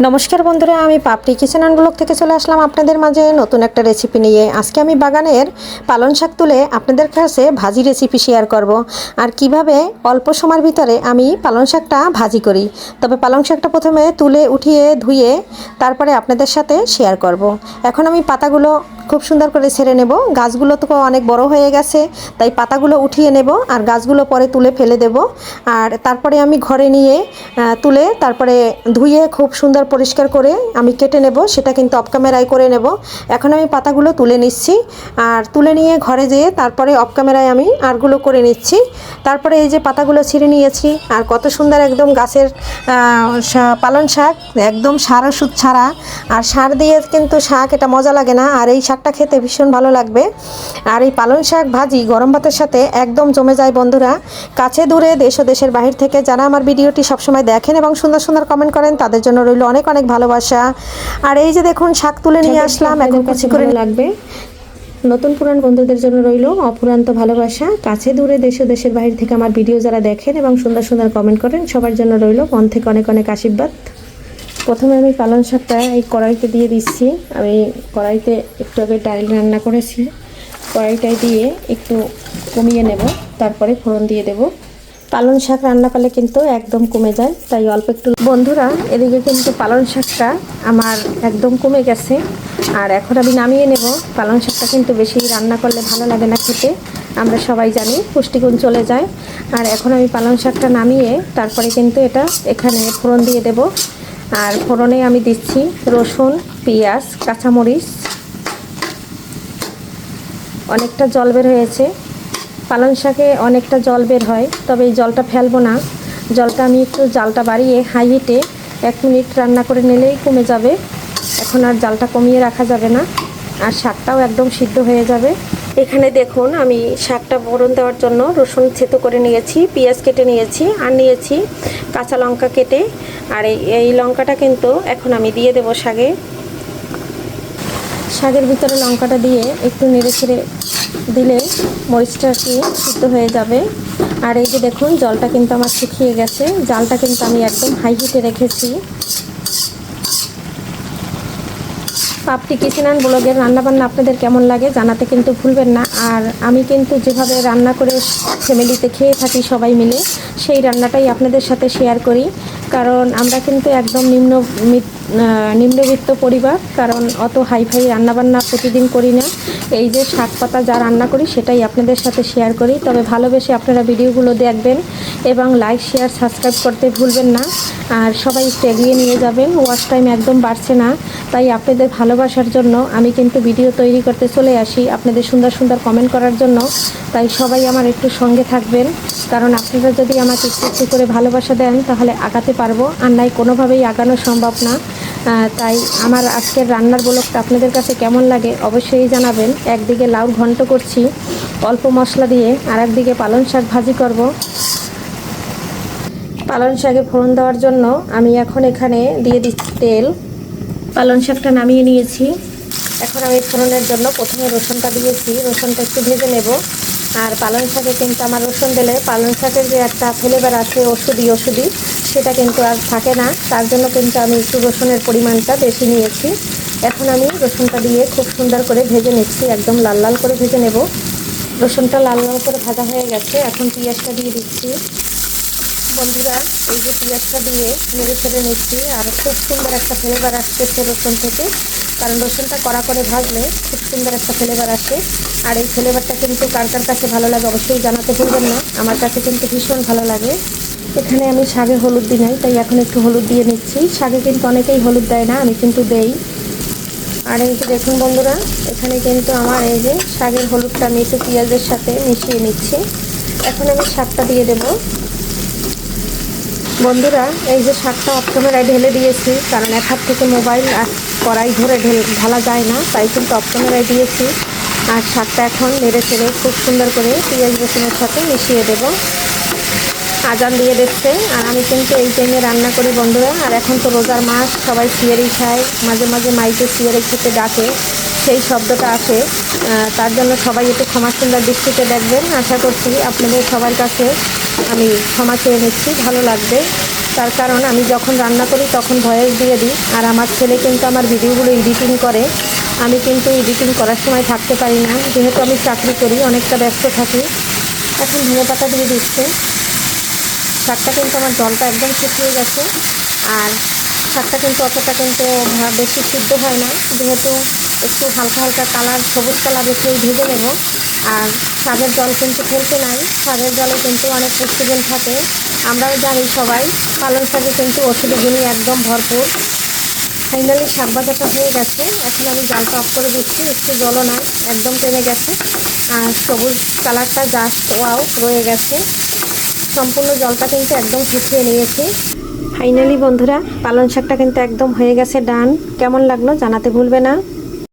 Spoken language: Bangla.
নমস্কার বন্ধুরা, আমি পাপড়ি কিচেন অ্যান্ড ব্লগ থেকে চলে আসলাম আপনাদের মাঝে নতুন একটা রেসিপি নিয়ে। আজকে আমি বাগানের পালং শাক তুলে আপনাদের কাছে ভাজি রেসিপি শেয়ার করব আর কিভাবে অল্প সময়ের ভিতরে আমি পালং শাকটা ভাজি করি। তবে পালং শাকটা প্রথমে তুলে উঠিয়ে ধুয়ে তারপরে আপনাদের সাথে শেয়ার করব। এখন আমি পাতাগুলো খুব সুন্দর করে ছেড়ে নেব। গাছগুলো তো অনেক বড় হয়ে গেছে, তাই পাতাগুলো উঠিয়ে নেব আর গাছগুলো পরে তুলে ফেলে দেব। আর তারপরে আমি ঘরে নিয়ে তুলে তারপরে ধুয়ে খুব সুন্দর পরিষ্কার করে আমি কেটে নেব, সেটা কিন্তু অফ ক্যামেরায় করে নেব। এখন আমি পাতাগুলো তুলে নিচ্ছি আর তুলে নিয়ে ঘরে যেয়ে তারপরে অফ ক্যামেরায় আমি আরগুলো করে নিচ্ছি। তারপরে এই যে পাতাগুলো ছিঁড়ে নিয়েছি আর কত সুন্দর একদম গাছের পালং শাক, একদম সার ওষুধ ছাড়া। আর সার দিয়ে কিন্তু শাক এটা মজা লাগে না, আর এই শাকটা খেতে ভীষণ ভালো লাগবে। আর এই পালং শাক ভাজি গরম ভাতের সাথে একদম জমে যায় বন্ধুরা। কাছে দূরে দেশ ও দেশের বাহির থেকে যারা আমার ভিডিওটি সবসময় দেখেন এবং সুন্দর সুন্দর কমেন্ট করেন তাদের জন্য রইল অনেক অনেক ভালোবাসা। আর এই যে দেখুন শাক তুলে নিয়ে আসলাম, এখন কুচি করে লাগবে। নতুন পুরান বন্ধুদের জন্য রইল অফুরন্ত ভালোবাসা। কাছে দূরে দেশ ও দেশের বাহির থেকে আমার ভিডিও যারা দেখেন এবং সুন্দর সুন্দর কমেন্ট করেন সবার জন্য রইল মন থেকে অনেক অনেক আশীর্বাদ। প্রথমে আমি পালং শাকটা এই কড়াইতে দিয়ে দিচ্ছি। আমি কড়াইতে একটু আগে ডাল রান্না করেছি, কড়াইটায় দিয়ে একটু কমিয়ে নেব, তারপরে ফোড়ন দিয়ে দেব। পালং শাক রান্না করলে কিন্তু একদম কমে যায়, তাই অল্প একটু। বন্ধুরা, এদিকে কিন্তু পালং শাকটা আমার একদম কমে গেছে আর এখন আমি নামিয়ে নেব। পালং শাকটা কিন্তু বেশি রান্না করলে ভালো লাগে না খেতে, আমরা সবাই জানি পুষ্টিগুণ চলে যায়। আর এখন আমি পালং শাকটা নামিয়ে তারপরে কিন্তু এটা এখানে ফোড়ন দিয়ে দেব। আর ফোড়নে আমি দিচ্ছি রসুন, পেঁয়াজ, কাঁচামরিচ। অনেকটা জল বের হয়েছে, পালং শাকে অনেকটা জল বের হয়, তবে এই জলটা ফেলবো না। জলটা আমি একটু জালটা বাড়িয়ে হাই হিটে 1 মিনিট রান্না করে নিলেই কমে যাবে। এখন আর জালটা কমিয়ে রাখা যাবে না, আর শাকটাও একদম সিদ্ধ হয়ে যাবে। এখানে দেখুন আমি শাকটা ফোড়ন দেওয়ার জন্য রসুন থেতো করে নিয়েছি, পেঁয়াজ কেটে নিয়েছি আর নিয়েছি কাঁচা লঙ্কা কেটে। আর এই লঙ্কাটা কিন্তু এখন আমি দিয়ে দেব শাকে। শাকের ভিতরে লঙ্কাটা দিয়ে একটু নেড়ে ছেড়ে দিলে মরিচটা কি সিদ্ধ হয়ে যাবে। আর এই যে দেখুন জলটা কিন্তু আমার শুকিয়ে গেছে, জালটা কিন্তু আমি একদম হাই হিটে রেখেছি। পাপড়ি কিচেন অ্যান্ড ব্লগের রান্নাবান্না আপনাদের কেমন লাগে জানাতে কিন্তু ভুলবেন না। আর আমি কিন্তু যেভাবে রান্না করে ফ্যামিলিতে খেয়ে থাকি সবাই মিলে, সেই রান্নাটাই আপনাদের সাথে শেয়ার করি। কারণ আমরা কিন্তু একদম নিম্নবিত্ত পরিবার, কারণ অত হাইফাই রান্নাবান্না প্রতিদিন করি না। এই যে শাক পাতা যা রান্না করি সেটাই আপনাদের সাথে শেয়ার করি। তবে ভালোবেসে আপনারা ভিডিওগুলো দেখবেন এবং লাইক শেয়ার সাবস্ক্রাইব করতে ভুলবেন না। আর সবাই একটু এগিয়ে নিয়ে যাবেন, ওয়াচ টাইম একদম বাড়ছে না, তাই আপনাদের ভালোবাসার জন্য আমি কিন্তু ভিডিও তৈরি করতে চলে আসি আপনাদের সুন্দর সুন্দর কমেন্ট করার জন্য। তাই সবাই আমার একটু সঙ্গে থাকবেন, কারণ আপনারা যদি আমাকে একটু করে ভালোবাসা দেন তাহলে আগাতে পারবো, আর নাই কোনোভাবেই আগানো সম্ভব না। তাই আমার আজকের রান্নার ব্লগটা আপনাদের কাছে কেমন লাগে অবশ্যই জানাবেন। একদিকে লাউ ঘন্ট করছি অল্প মশলা দিয়ে, আর একদিকে পালং শাক ভাজি করব। পালং শাকে ফোড়ন দেওয়ার জন্য আমি এখন এখানে দিয়ে দিচ্ছি তেল। পালং শাকটা নামিয়ে নিয়েছি, এখন আমি ফোড়নের জন্য প্রথমে রসুনটা দিয়েছি, রসুনটা একটু ভেজে নেব। আর পালং শাকে কিন্তু আমার রসুন দিলে পালং শাকের যে একটা ফ্লেভার আছে ওষুধি সেটা কিন্তু আর থাকে না, তার জন্য কিন্তু আমি একটু রসুনের পরিমাণটা বেশি নিয়েছি। এখন আমি রসুনটা দিয়ে খুব সুন্দর করে ভেজে নিচ্ছি, একদম লাল লাল করে ভেজে নেব। রসুনটা লাল লাল করে ভাজা হয়ে গেছে, এখন পেঁয়াজটা দিয়ে দিচ্ছি। বন্ধুরা, এই যে পেঁয়াজটা দিয়ে নেড়ে ছেড়ে নিচ্ছি, আর খুব সুন্দর একটা ফ্লেভার আসতেছে রসুন থেকে, কারণ রসুনটা কড়া করে ভাজলে খুব সুন্দর একটা ফ্লেভার আসে। আর এই ফ্লেভারটা কিন্তু কার কার কাছে ভালো লাগে অবশ্যই জানাতে ভুলবেন না, আমার কাছে কিন্তু ভীষণ ভালো লাগে। এখানে আমি শাকে হলুদ দিই নাই, তাই এখন একটু হলুদ দিয়ে নিচ্ছি। শাকে কিন্তু অনেকেই হলুদ দেয় না, আমি কিন্তু দেই। আর এই যে দেখুন বন্ধুরা, এখানে কিন্তু আমার এই যে শাকের হলুদটা আমি একটু পেঁয়াজের সাথে মিশিয়ে নিচ্ছি। এখন আমি শাকটা দিয়ে দেবো। বন্ধুরা, এই যে শাকটা অফ ক্যামেরায় ঢেলে দিয়েছি, কারণ এক হাত থেকে মোবাইল আর কড়াই ধরে ঢালা যায় না, তাই কিন্তু অফ ক্যামেরায় দিয়েছি। আর শাকটা এখন নেড়ে ছেড়ে খুব সুন্দর করে পেঁয়াজ রসুনের সাথে মিশিয়ে দেব। আজান দিয়ে দিচ্ছে, আর আমি কিন্তু এই টাইমে রান্না করি বন্ধুরা। আর এখন তো রোজার মাস, সবাই সিয়ারি খায়, মাঝে মাঝে মাইকে সিয়ারি খেতে ডাকে, সেই শব্দটা আসে, তার জন্য সবাই একটু ক্ষমা সুন্দর দৃষ্টিতে দেখবেন। আশা করছি আপনাদের সবার কাছে আমি ক্ষমা চেয়ে নিচ্ছি, ভালো লাগবে। তার কারণ আমি যখন রান্না করি তখন ভয়েস দিয়ে দিই, আর আমার ছেলে কিন্তু আমার ভিডিওগুলো এডিটিং করে। আমি কিন্তু এডিটিং করার সময় থাকতে পারি না, যেহেতু আমি চাকরি করি, অনেকটা ব্যস্ত থাকি। এখন ধনে পাতা দিয়ে দিচ্ছে। শাকটা কিন্তু আমার জলটা একদম শুকিয়ে গেছে, আর শাকটা কিন্তু অতটা কিন্তু বেশি সিদ্ধ হয় না, যেহেতু একটু হালকা হালকা কালার, সবুজ কালার রেখেই ভেজে নেব। আর শাকের জল কিন্তু ফেলতে নাই, শাকের জলে কিন্তু অনেক পুষ্টিগুণ থাকে। আমরাও জানি সবাই, পালং শাকে কিন্তু ওষুধি গুণই একদম ভরপুর। ফাইনালি শাক ভাজাটা হয়ে গেছে, এখন আমি জালটা অফ করে দিচ্ছি। একটু জলও নাই, একদম টেনে গেছে, আর সবুজ কালারটা জাস্ট ওয়াও রয়ে গেছে। সম্পূর্ণ জলটা কিন্তু একদম শুকিয়ে নিয়েছি। ফাইনালি বন্ধুরা, পালং শাকটা কিন্তু একদম হয়ে গেছে, ডান। কেমন লাগলো জানাতে ভুলবে না।